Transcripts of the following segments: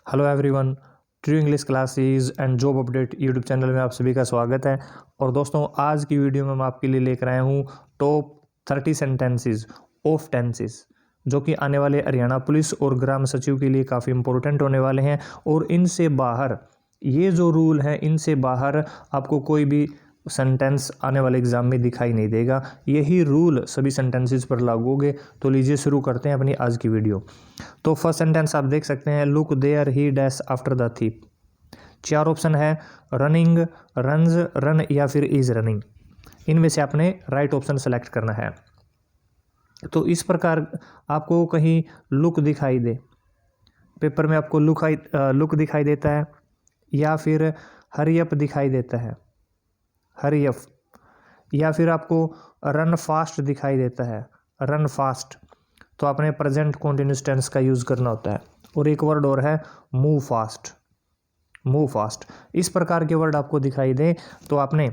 Hello everyone, true English classes and job update YouTube channel में आप सभी का स्वागत है। और दोस्तों, आज की वीडियो में मैं आपके लिए लेकर आया हूँ टॉप 30 सेंटेंसेस ऑफ टेंसेस, जो कि आने वाले हरियाणा पुलिस और ग्राम सचिव के लिए काफ़ी इंपॉर्टेंट होने वाले हैं। और इनसे बाहर ये जो रूल हैं, इनसे बाहर आपको कोई भी सेंटेंस आने वाले एग्जाम में दिखाई नहीं देगा। यही रूल सभी सेंटेंसेस पर लागू होंगे। तो लीजिए शुरू करते हैं अपनी आज की वीडियो। तो फर्स्ट सेंटेंस आप देख सकते हैं, look there he dash after the thief. 4 option है, रनिंग, रन्स, रन या फिर इज रनिंग। इनमें से आपने राइट ऑप्शन सेलेक्ट करना है। तो इस प्रकार आपको कहीं लुक दिखाई दे, पेपर में आपको लुक दिखाई देता है, या फिर हरी अप दिखाई देता है, हरी अप, या फिर आपको रन फास्ट दिखाई देता है, रन फास्ट, तो आपने प्रेजेंट कॉन्टिन्यूस टेंस का यूज़ करना होता है। और एक वर्ड और है, मूव फास्ट, मूव फास्ट। इस प्रकार के वर्ड आपको दिखाई दे तो आपने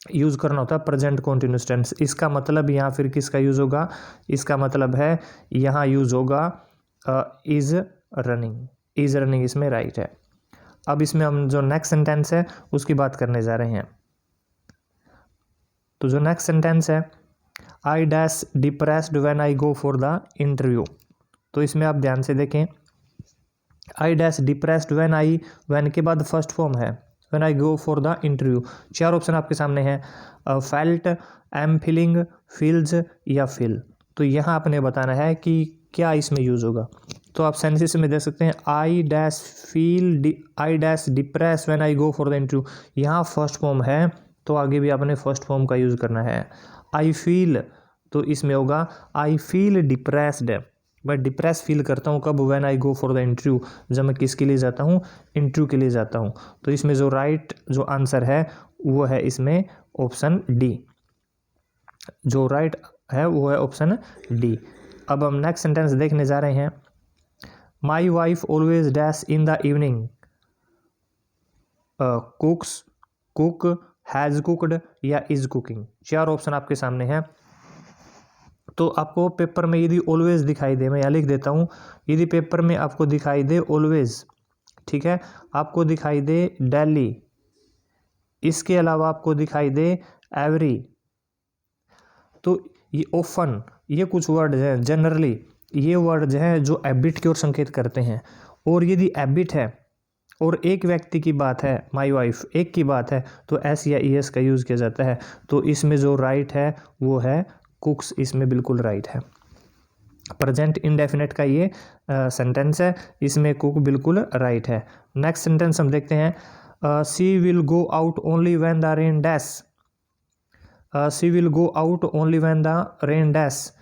यूज़ करना होता है प्रेजेंट कॉन्टिन्यूस टेंस। इसका मतलब यहाँ फिर किसका यूज़ होगा? इसका मतलब है यहाँ यूज़ होगा इज रनिंग। इज रनिंग इसमें राइट है। अब इसमें हम जो नेक्स्ट सेंटेंस है उसकी बात करने जा रहे हैं। तो जो नेक्स्ट सेंटेंस है, I dash depressed when I go for the interview. तो इसमें आप ध्यान से देखें, आई डैश डिप्रेस्ड व्हेन के बाद फर्स्ट फॉर्म है, when I go for the interview. 4 option आपके सामने हैं, फेल्ट, एम फीलिंग, फील्स या फील। तो यहाँ आपने बताना है कि क्या इसमें यूज होगा। तो आप सेंटेंस में देख सकते हैं, I dash depress when I go for the interview. यहाँ फर्स्ट फॉर्म है तो आगे भी आपने फर्स्ट फॉर्म का यूज करना है। आई फील, तो इसमें होगा आई फील डिप्रेस्ड। मैं डिप्रेस फील करता हूँ कब? When I go for the interview, जब मैं किसके लिए जाता हूँ? इंटरव्यू के लिए जाता हूँ। तो इसमें जो राइट जो आंसर है वो है इसमें ऑप्शन डी। जो राइट है वो है ऑप्शन डी। अब हम नेक्स्ट सेंटेंस देखने जा रहे हैं, my wife always dash in the evening, कुक्स, cook, has cooked या इज कुकिंग। 4 ऑप्शन आपके सामने हैं। तो आपको पेपर में यदि ऑलवेज दिखाई दे, मैं यहाँ लिख देता हूँ, यदि पेपर में आपको दिखाई दे ऑलवेज, ठीक है, आपको दिखाई दे डेली, इसके अलावा आपको दिखाई दे एवरी, तो ये ऑफन, ये कुछ वर्ड हैं, जनरली ये वर्ड हैं जो एबिट की ओर संकेत करते हैं। और यदि एबिट है और एक व्यक्ति की बात है, माई वाइफ एक की बात है, तो एस या ई एस का यूज़ किया जाता है। तो इसमें जो राइट है वो है कुक्स, इसमें बिल्कुल राइट है। प्रेजेंट इंडेफिनेट का ये सेंटेंस है, इसमें कुक बिल्कुल राइट है। नेक्स्ट सेंटेंस हम देखते हैं, she will go out only when the rain dash. She will go out only when the rain dash.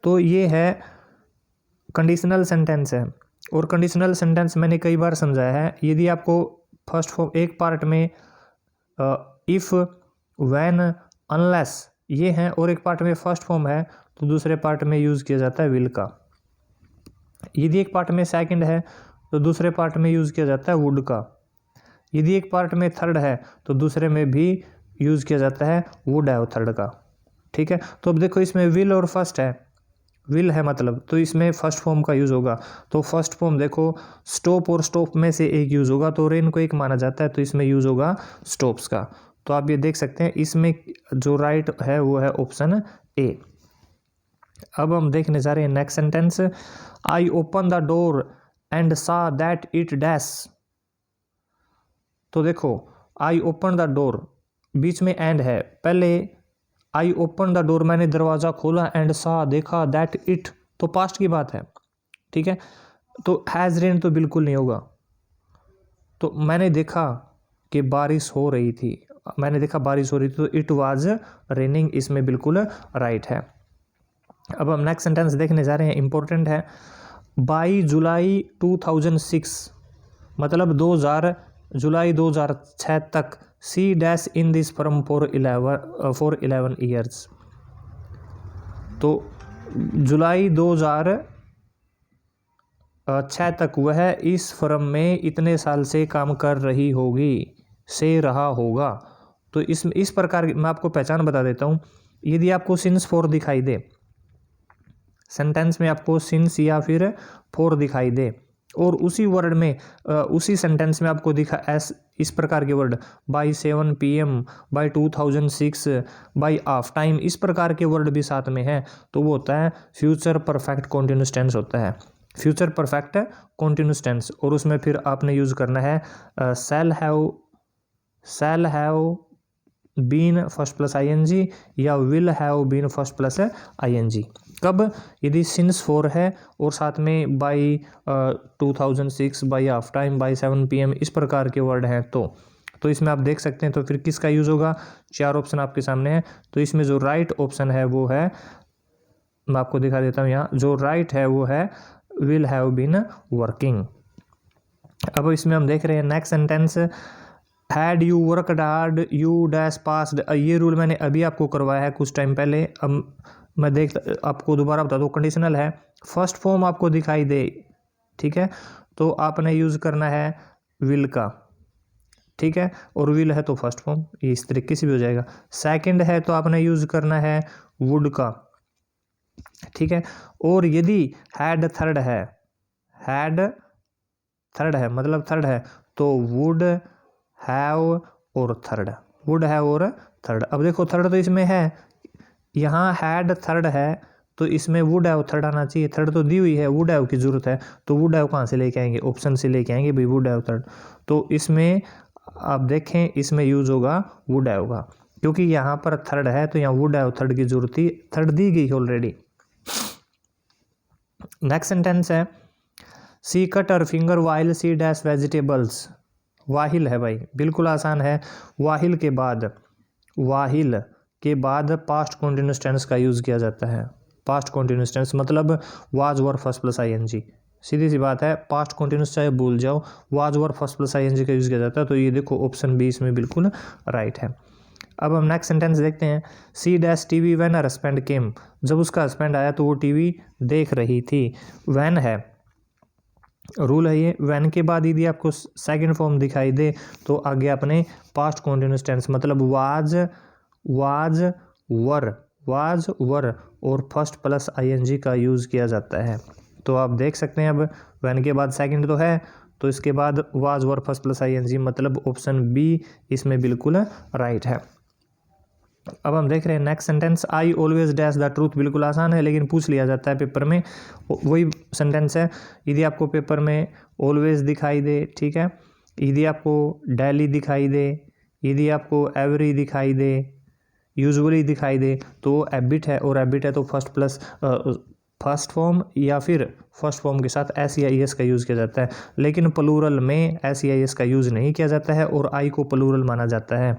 तो ये है कंडीशनल सेंटेंस है। और कंडीशनल सेंटेंस मैंने कई बार समझाया है। यदि आपको फर्स्ट फॉर्म एक पार्ट में इफ़, व्हेन, अनलेस ये हैं और एक पार्ट में फर्स्ट फॉर्म है, तो दूसरे पार्ट में यूज़ किया जाता है विल का। यदि एक पार्ट में सेकंड है तो दूसरे पार्ट में यूज़ किया जाता है वुड का। यदि एक पार्ट में थर्ड है तो दूसरे में भी यूज़ किया जाता है वुड है वो थर्ड का। ठीक है, तो अब देखो इसमें विल और फर्स्ट है, विल है मतलब, तो इसमें फर्स्ट फॉर्म का यूज़ होगा। तो फर्स्ट फॉर्म देखो, स्टॉप और स्टॉप में से एक यूज़ होगा, तो रेन को एक माना जाता है, तो इसमें यूज़ होगा स्टॉप्स का। तो आप ये देख सकते हैं, इसमें जो राइट है वो है ऑप्शन ए। अब हम देखने जा रहे हैं next sentence, I open the door and सा दैट इट डैश। तो देखो, आई ओपन द डोर, बीच में एंड है, पहले आई ओपन द डोर, मैंने दरवाज़ा खोला, एंड सा देखा, दैट इट, तो पास्ट की बात है, ठीक है। तो हैज़ रेन तो बिल्कुल नहीं होगा। तो मैंने देखा कि बारिश हो रही थी, मैंने देखा बारिश हो रही थी, तो इट वाज रेनिंग, इसमें बिल्कुल राइट है। अब हम नेक्स्ट सेंटेंस देखने जा रहे हैं, इंपॉर्टेंट है, बाई जुलाई 2006, मतलब जुलाई 2006 तक, C dash in this firm for 11 years. तो जुलाई 2006 तक वह इस फर्म में इतने साल से काम कर रही होगी, से रहा होगा। तो इस प्रकार मैं आपको पहचान बता देता हूँ। यदि आपको सिंस फॉर दिखाई दे, सेंटेंस में आपको सिंस या फिर फॉर दिखाई दे, और उसी वर्ड में उसी सेंटेंस में आपको दिखा इस प्रकार के word by 7 PM, by 2006, by of time, इस प्रकार के वर्ड भी साथ में है, तो वो होता है फ्यूचर परफेक्ट कॉन्टिन्यूस टेंस होता है, फ्यूचर परफेक्ट कॉन्टिन्यूस टेंस। और उसमें फिर आपने यूज़ करना है shall have been first plus ING या will have been first plus ING। कब? यदि सिंस 4 है और साथ में by 2006, by of time, by 7 PM इस प्रकार के वर्ड हैं तो इसमें आप देख सकते हैं। तो फिर किसका यूज़ होगा? 4 ऑप्शन आपके सामने है। तो इसमें जो राइट ऑप्शन है वो है, मैं आपको दिखा देता हूँ यहाँ, जो राइट है वो है विल हैव बीन वर्किंग। अब इसमें हम देख रहे हैं next sentence, had you worked hard you dash passed. ये रूल मैंने अभी आपको करवाया है कुछ टाइम पहले। अब मैं आपको दोबारा बता दूँ, कंडीशनल है, फर्स्ट फॉर्म आपको दिखाई दे, ठीक है, तो आपने यूज़ करना है विल का, ठीक है, और विल है तो फर्स्ट फॉर्म, ये इस तरीके से भी हो जाएगा। सेकंड है तो आपने यूज़ करना है वुड का, ठीक है। और यदि हैड थर्ड है मतलब थर्ड है तो वुड हैव और थर्ड, वुड हैव और थर्ड। अब देखो थर्ड तो इसमें है, यहाँ हैड थर्ड है तो इसमें वुड हैव थर्ड आना चाहिए, थर्ड तो दी हुई है, वुड हैव की जरूरत है, तो वुड हैव कहाँ से लेके आएंगे? ऑप्शन से लेके आएंगे भाई, वुड हैव थर्ड। तो इसमें आप देखें इसमें यूज होगा वुड हैव का, क्योंकि यहाँ पर थर्ड है तो यहाँ वुड हैव थर्ड की जरूरत थी, थर्ड दी गई ऑलरेडी। नेक्स्ट सेंटेंस है she cut her finger while she dash vegetables. While है भाई, बिल्कुल आसान है। वाहिल के बाद पास्ट कॉन्टिन्यूस टेंस का यूज़ किया जाता है। पास्ट कॉन्टिन्यूस टेंस मतलब was were first plus ING, सीधी सी बात है। पास्ट कॉन्टिन्यूस चाहे भूल जाओ, was were first plus ING का यूज़ किया जाता है। तो ये देखो ऑप्शन बी इसमें बिल्कुल राइट है। अब हम नेक्स्ट सेंटेंस देखते हैं, सी dash TV when her husband came. जब उसका हस्बैंड आया तो वो TV देख रही थी। व्हेन है, रूल है ये, व्हेन के बाद यदि आपको सेकंड फॉर्म दिखाई दे तो आगे अपने पास्ट कॉन्टिन्यूस टेंस मतलब वाज वर और फर्स्ट प्लस ING का यूज़ किया जाता है। तो आप देख सकते हैं अब व्हेन के बाद सेकंड तो है, तो इसके बाद was were first plus ING मतलब ऑप्शन बी इसमें बिल्कुल राइट है। अब हम देख रहे हैं next sentence, I always dash the truth. बिल्कुल आसान है लेकिन पूछ लिया जाता है पेपर में, वही सेंटेंस है। यदि आपको पेपर में ऑलवेज दिखाई दे, ठीक है, यदि आपको डेली दिखाई दे, यदि आपको एवरी दिखाई दे, यूजुअली दिखाई दे, तो एबिट है, और एबिट है तो फर्स्ट फॉर्म या फिर फर्स्ट फॉर्म के साथ SEIS का यूज़ किया जाता है। लेकिन प्लूरल में SEIS का यूज़ नहीं किया जाता है और आई को प्लूरल माना जाता है।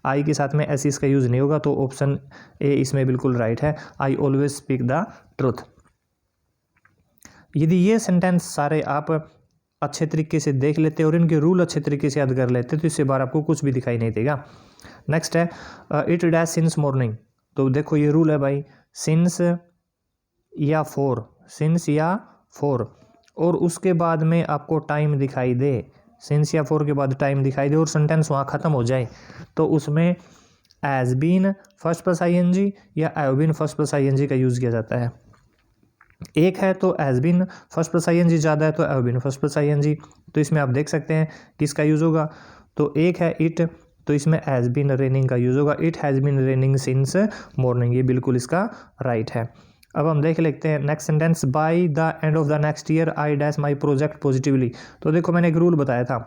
आई के साथ में SEIS का यूज़ नहीं होगा, तो ऑप्शन ए इसमें बिल्कुल राइट है, I always speak the truth. यदि ये सेंटेंस सारे आप अच्छे तरीके से देख लेते और इनके रूल अच्छे तरीके से याद कर लेते तो इससे बार आपको कुछ भी दिखाई नहीं देगा। नेक्स्ट है इट डैश सिंस मॉर्निंग। तो देखो ये रूल है भाई, सिंस या फोर और उसके बाद में आपको टाइम दिखाई दे, सिंस या फोर के बाद टाइम दिखाई दे और सेंटेंस वहाँ ख़त्म हो जाए, तो उसमें has been first plus ING या have been first plus ING का यूज़ किया जाता है। एक है तो has been first plus ING, ज़्यादा है तो have been first plus ING। तो इसमें आप देख सकते हैं किसका यूज़ होगा। तो एक है इट, तो इसमें हैज़ बीन रेनिंग का यूज़ होगा, it has been raining since morning, ये बिल्कुल इसका राइट है। अब हम देख लेते हैं next sentence, by the end of the next year I dash my project positively. तो देखो मैंने एक रूल बताया था,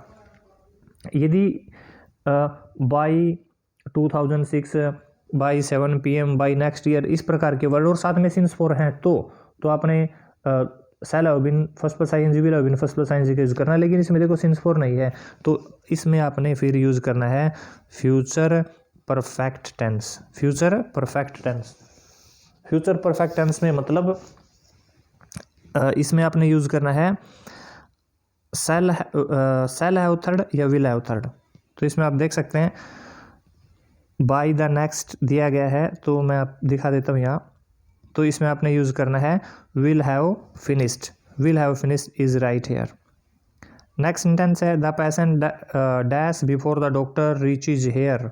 यदि by 2006, by 7 PM, by next year इस प्रकार के वर्ड और साथ में सिंस 4 हैं तो आपने shall have been first plus ING, will have been first plus ING का यूज़ करना है। लेकिन इसमें देखो सिंस 4 नहीं है, तो इसमें आपने फिर यूज़ करना है future perfect tense. Future perfect tense में मतलब इसमें आपने यूज़ करना है शैल हैव थर्ड या विल हैव थर्ड। तो इसमें आप देख सकते हैं बाय द नेक्स्ट दिया गया है, तो मैं आप दिखा देता हूँ यहाँ। तो इसमें आपने यूज़ करना है will have finished is right here. Next sentence है the patient dash before the doctor reaches here.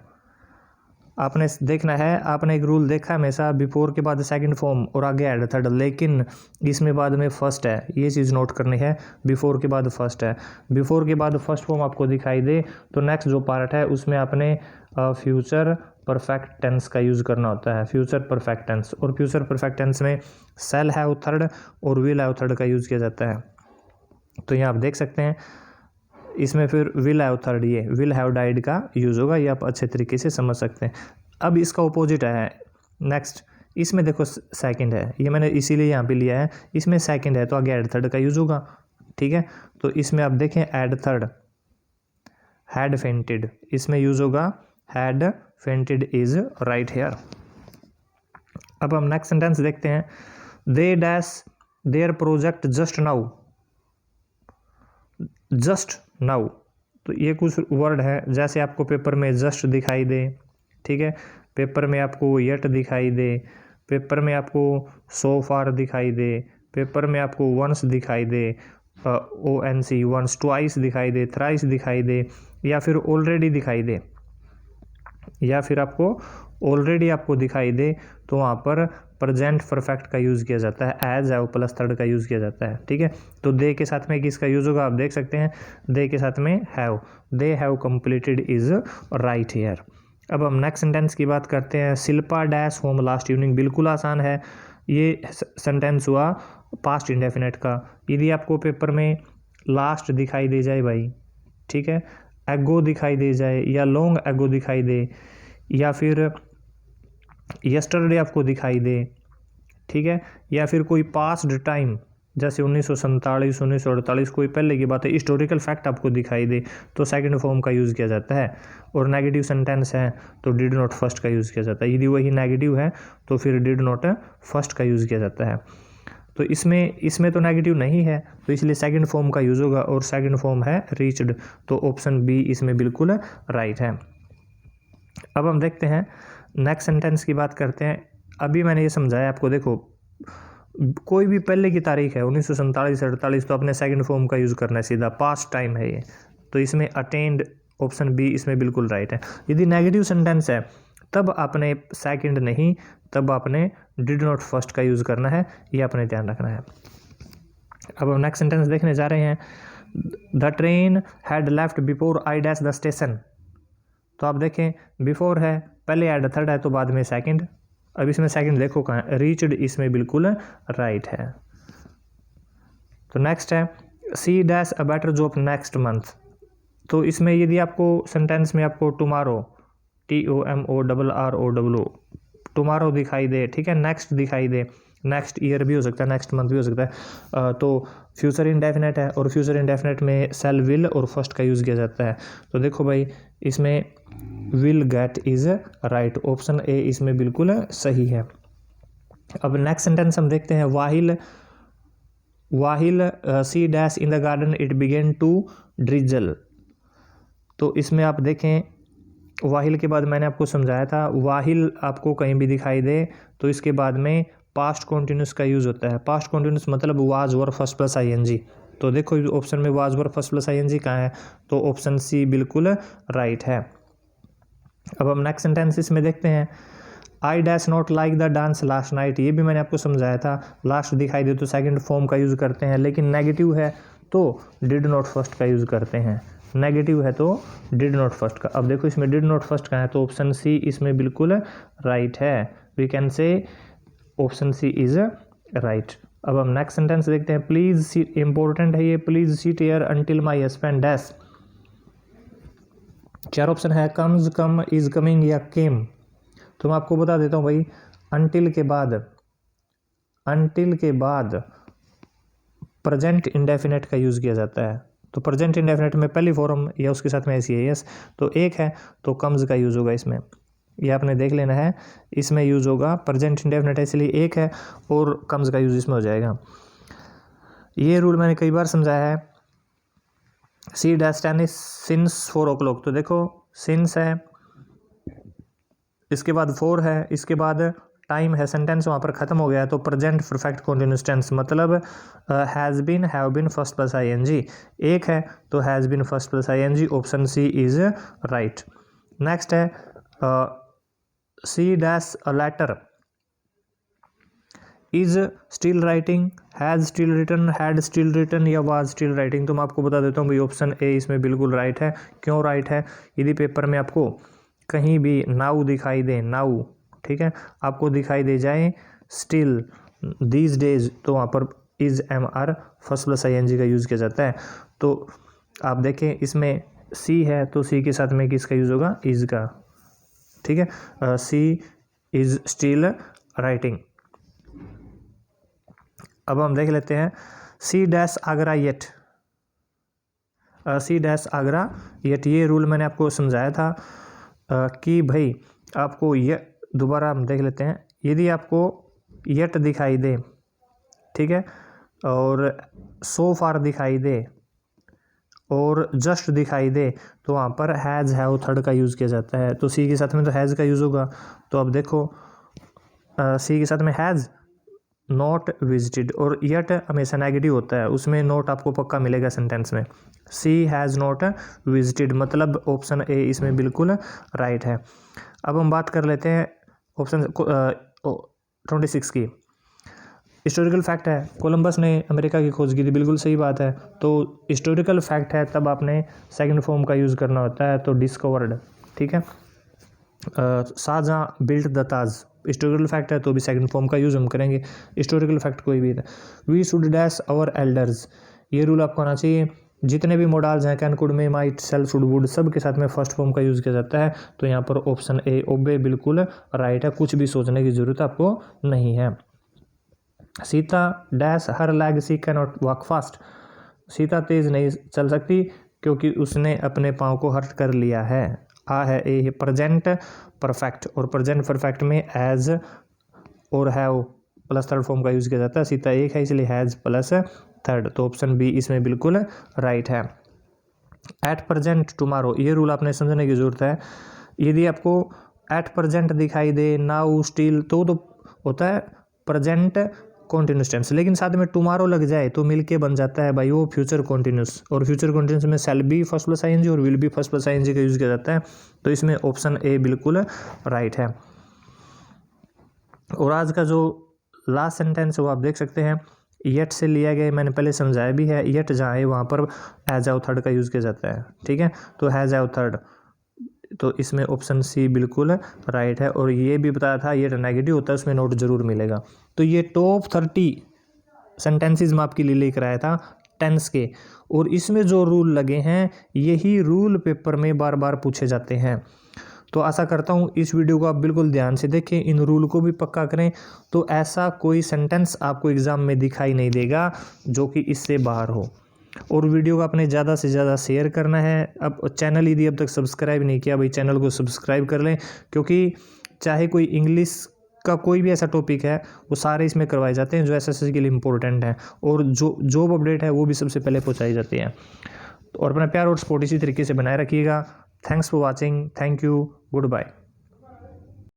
आपने देखना है, आपने एक रूल देखा हमेशा बिफोर के बाद सेकंड फॉर्म और आगे ऐड थर्ड, लेकिन इसमें बाद में फर्स्ट है, ये चीज़ नोट करनी है। बिफोर के बाद फर्स्ट है, बिफोर के बाद फर्स्ट फॉर्म आपको दिखाई दे तो नेक्स्ट जो पार्ट है उसमें आपने फ्यूचर परफेक्ट टेंस का यूज़ करना होता है, फ्यूचर परफेक्ट टेंस। और फ्यूचर परफेक्ट टेंस में सेल हैव थर्ड और विल हैव थर्ड का यूज़ किया जाता है। तो यहाँ आप देख सकते हैं इसमें फिर विल हैव थर्ड, ये विल हैव डाइड का यूज़ होगा, ये आप अच्छे तरीके से समझ सकते हैं। अब इसका ऑपोजिट है नेक्स्ट, इसमें देखो सेकंड है, ये मैंने इसीलिए यहाँ पे लिया है, इसमें सेकंड है तो आगे ऐड थर्ड का यूज़ होगा, ठीक है। तो इसमें आप देखें ऐड थर्ड, हैड फेंटेड, इसमें यूज़ होगा had fainted is right here. अब हम नेक्स्ट सेंटेंस देखते हैं, they dash their project just now, just now. तो ये कुछ वर्ड है, जैसे आपको पेपर में जस्ट दिखाई दे, ठीक है, पेपर में आपको येट दिखाई दे, पेपर में आपको सो फार दिखाई दे, पेपर में आपको वंस दिखाई दे, ONC वंस, ट्वाइस दिखाई दे, थ्राइस दिखाई दे, या फिर ऑलरेडी दिखाई दे, या फिर आपको ऑलरेडी आपको दिखाई दे, तो वहाँ पर प्रेजेंट परफेक्ट का यूज़ किया जाता है, एज हैव प्लस थर्ड का यूज़ किया जाता है, ठीक है। तो दे के साथ में किसका यूज़ होगा, आप देख सकते हैं दे के साथ में have, they have completed is right here. अब हम नेक्स्ट सेंटेंस की बात करते हैं, Shilpa dash home last evening. बिल्कुल आसान है, ये सेंटेंस हुआ पास्ट इंडेफिनेट का। यदि आपको पेपर में लास्ट दिखाई दे जाए भाई, ठीक है, एगो दिखाई दे जाए, या लॉन्ग एगो दिखाई दे, या फिर यस्टरडे आपको दिखाई दे, ठीक है, या फिर कोई पास्ट टाइम जैसे 1947, 1948, कोई पहले की बात है, हिस्टोरिकल फैक्ट आपको दिखाई दे, तो सेकंड फॉर्म का यूज़ किया जाता है। और नेगेटिव सेंटेंस है तो डिड नॉट फर्स्ट का यूज़ किया जाता है। यदि वही नेगेटिव है तो फिर डिड नॉट फर्स्ट का यूज़ किया जाता है। तो इसमें तो नेगेटिव नहीं है, तो इसलिए सेकंड फॉर्म का यूज़ होगा, और सेकंड फॉर्म है रीच्ड, तो ऑप्शन बी इसमें बिल्कुल राइट है। अब हम देखते हैं नेक्स्ट सेंटेंस की बात करते हैं। अभी मैंने ये समझाया आपको, देखो कोई भी पहले की तारीख है 1947, 48, तो अपने सेकंड फॉर्म का यूज़ करना है, सीधा पास्ट टाइम है ये, तो इसमें अटेंड, ऑप्शन बी इसमें बिल्कुल राइट है। यदि नेगेटिव सेंटेंस है तब आपने सेकंड नहीं, तब आपने डिड नॉट फर्स्ट का यूज़ करना है, ये आपने ध्यान रखना है। अब हम नेक्स्ट सेंटेंस देखने जा रहे हैं, the train had left before I dash the station. तो आप देखें बिफोर है, पहले ऐड थर्ड है, तो बाद में सेकंड। अब इसमें सेकंड देखो कहाँ है, रीच्ड, इसमें बिल्कुल राइट है। तो नेक्स्ट है, सी dash a better job next month. तो इसमें यदि आपको सेंटेंस में आपको टुमारो, TOMORRO, टुमारो दिखाई दे, ठीक है, नेक्स्ट दिखाई दे, नेक्स्ट ईयर भी हो सकता है, नेक्स्ट मंथ भी हो सकता है, तो फ्यूचर इंडेफिनेट है, और फ्यूचर इंडेफिनेट में सेल विल और फर्स्ट का यूज़ किया जाता है। तो देखो भाई इसमें will get is right, option A इसमें बिल्कुल सही है। अब नेक्स्ट सेंटेंस हम देखते हैं, while she dash in the garden it began to drizzle. तो इसमें आप देखें वाहिल के बाद मैंने आपको समझाया था, वाहिल आपको कहीं भी दिखाई दे तो इसके बाद में पास्ट कॉन्टिन्यूस का यूज़ होता है। पास्ट कॉन्टिन्यूस मतलब was were first plus ING। तो देखो ऑप्शन में was were first plus ING कहाँ है, तो ऑप्शन सी बिल्कुल राइट है। अब हम नेक्स्ट सेंटेंस इसमें देखते हैं, I dash not like the dance last night. ये भी मैंने आपको समझाया था, लास्ट दिखाई दे तो सेकंड फॉर्म का यूज़ करते हैं, लेकिन नेगेटिव है तो डिड नॉट फर्स्ट का यूज़ करते हैं, नेगेटिव है तो डिड नॉट फर्स्ट का। अब देखो इसमें डिड नॉट फर्स्ट का है, तो ऑप्शन सी इसमें बिल्कुल राइट है। We can say option C is right. अब हम नेक्स्ट सेंटेंस देखते हैं, प्लीज सीट, इंपॉर्टेंट है ये, please seat here until my husband dash. चार ऑप्शन है, कम्स, कम, इज कमिंग या केम। तो मैं आपको बता देता हूँ भाई, अंटिल के बाद प्रेजेंट इंडेफिनेट का यूज़ किया जाता है। तो प्रेजेंट इंडेफिनेट में पहली फॉर्म या उसके साथ में ऐसी है, यस, तो एक है तो कम्स का यूज़ होगा इसमें, ये आपने देख लेना है, इसमें यूज़ होगा प्रेजेंट इंडेफिनेट है, इसलिए एक है और कम्स का यूज़ इसमें हो जाएगा। ये रूल मैंने कई बार समझाया है। सी डैश टेनिस सिंस 4 o'clock। तो देखो सिंस है, इसके बाद 4 है, इसके बाद टाइम है, सेंटेंस वहाँ पर ख़त्म हो गया, तो प्रेजेंट परफेक्ट कॉन्टिन्यूस टेंस मतलब has been, have been, first plus ING। एक है तो has been first plus ING, option C is right. Next है सी dash a letter, is still writing, has still written, had still written या was still writing. तो मैं आपको बता देता हूँ भाई ऑप्शन ए इसमें बिल्कुल राइट है। क्यों राइट है? यदि पेपर में आपको कहीं भी नाउ दिखाई दे, नाउ, ठीक है, आपको दिखाई दे जाए स्टिल, दीज डेज, तो वहाँ पर is am are first plus I N G का यूज़ किया जाता है। तो आप देखें इसमें सी है तो सी के साथ में किसका यूज़ होगा? इज का, ठीक है। C is still writing. अब हम देख लेते हैं सी dash Agra yet, C dash Agra yet, ये रूल मैंने आपको समझाया था कि भाई आपको ये, दोबारा हम देख लेते हैं, यदि आपको येट दिखाई दे, ठीक है, और सो फार दिखाई दे और जस्ट दिखाई दे, तो वहाँ पर हैज़ हैव थर्ड का यूज़ किया जाता है। तो सी के साथ में तो हैज़ का यूज़ होगा। तो अब देखो सी के साथ में हैज़ नॉट विजिटेड, और येट हमेशा नेगेटिव होता है, उसमें नोट आपको पक्का मिलेगा सेंटेंस में। सी हैज़ नॉट विजिटेड, मतलब ऑप्शन ए इसमें बिल्कुल राइट है। अब हम बात कर लेते हैं ऑप्शन 26 की। हिस्टोरिकल फैक्ट है, कोलंबस ने अमेरिका की खोज की थी, बिल्कुल सही बात है। तो हिस्टोरिकल फैक्ट है तब आपने सेकंड फॉर्म का यूज़ करना होता है, तो डिस्कवर्ड, ठीक है। Shahjahan built the Taj, historical fact है तो भी सेकंड फॉर्म का यूज़ हम करेंगे, हिस्टोरिकल फैक्ट कोई भी है। We should dash our elders, ये रूल आपको आना चाहिए। जितने भी मॉडल्स हैं, can, could, may, might, shall, should, would, सब के साथ में फर्स्ट फॉर्म का यूज़ किया जाता है। तो यहाँ पर ऑप्शन ए ओबे बिल्कुल राइट है, कुछ भी सोचने की जरूरत आपको नहीं है। Sita dash her leg, she can not walk fast, Sita तेज नहीं चल सकती क्योंकि उसने अपने पाँव को हर्ट कर लिया है। आ है ए प्रेजेंट परफेक्ट, और प्रेजेंट परफेक्ट में एज और हैव प्लस थर्ड फॉर्म का यूज़ किया जाता है। सीता एक है इसलिए हैज़ प्लस थर्ड, तो ऑप्शन बी इसमें बिल्कुल राइट है। एट प्रेजेंट टुमारो, ये रूल आपने समझने की जरूरत है। यदि आपको एट प्रेजेंट दिखाई दे, नाउ, स्टिल, तो होता है प्रेजेंट कॉन्टिन्यूस टेंस, लेकिन साथ में टुमारो लग जाए तो मिलके बन जाता है भाई वो फ्यूचर कॉन्टिन्यूस, और फ्यूचर कॉन्टिन्यूस में shall be first plus ING और will be first plus ING का यूज़ किया जाता है। तो इसमें ऑप्शन ए बिल्कुल राइट है। और आज का जो लास्ट सेंटेंस वो आप देख सकते हैं, येट से लिया गया, मैंने पहले समझाया भी है। येट जहाँ है वहाँ पर हैज़ हैव थर्ड का यूज़ किया जाता है, ठीक है। तो हैज़ हैव थर्ड, तो इसमें ऑप्शन सी बिल्कुल राइट है। और ये भी बताया था ये नेगेटिव होता है, उसमें नोट जरूर मिलेगा। तो ये टॉप 30 सेंटेंसेस मैं आपके लिए लेकर आया था टेंस के, और इसमें जो रूल लगे हैं यही रूल पेपर में बार बार पूछे जाते हैं। तो आशा करता हूँ इस वीडियो को आप बिल्कुल ध्यान से देखें, इन रूल को भी पक्का करें, तो ऐसा कोई सेंटेंस आपको एग्ज़ाम में दिखाई नहीं देगा जो कि इससे बाहर हो। और वीडियो को आपने ज़्यादा से ज़्यादा शेयर करना है। अब चैनल यदि अब तक सब्सक्राइब नहीं किया भाई, चैनल को सब्सक्राइब कर लें, क्योंकि चाहे कोई इंग्लिश का कोई भी ऐसा टॉपिक है वो सारे इसमें करवाए जाते हैं जो एसएससी के लिए इंपॉर्टेंट है, और जो जॉब अपडेट है वो भी सबसे पहले पहुँचाई जाती है। और अपना प्यार और सपोर्ट इसी तरीके से बनाए रखिएगा। Thanks for watching, thank you, good bye.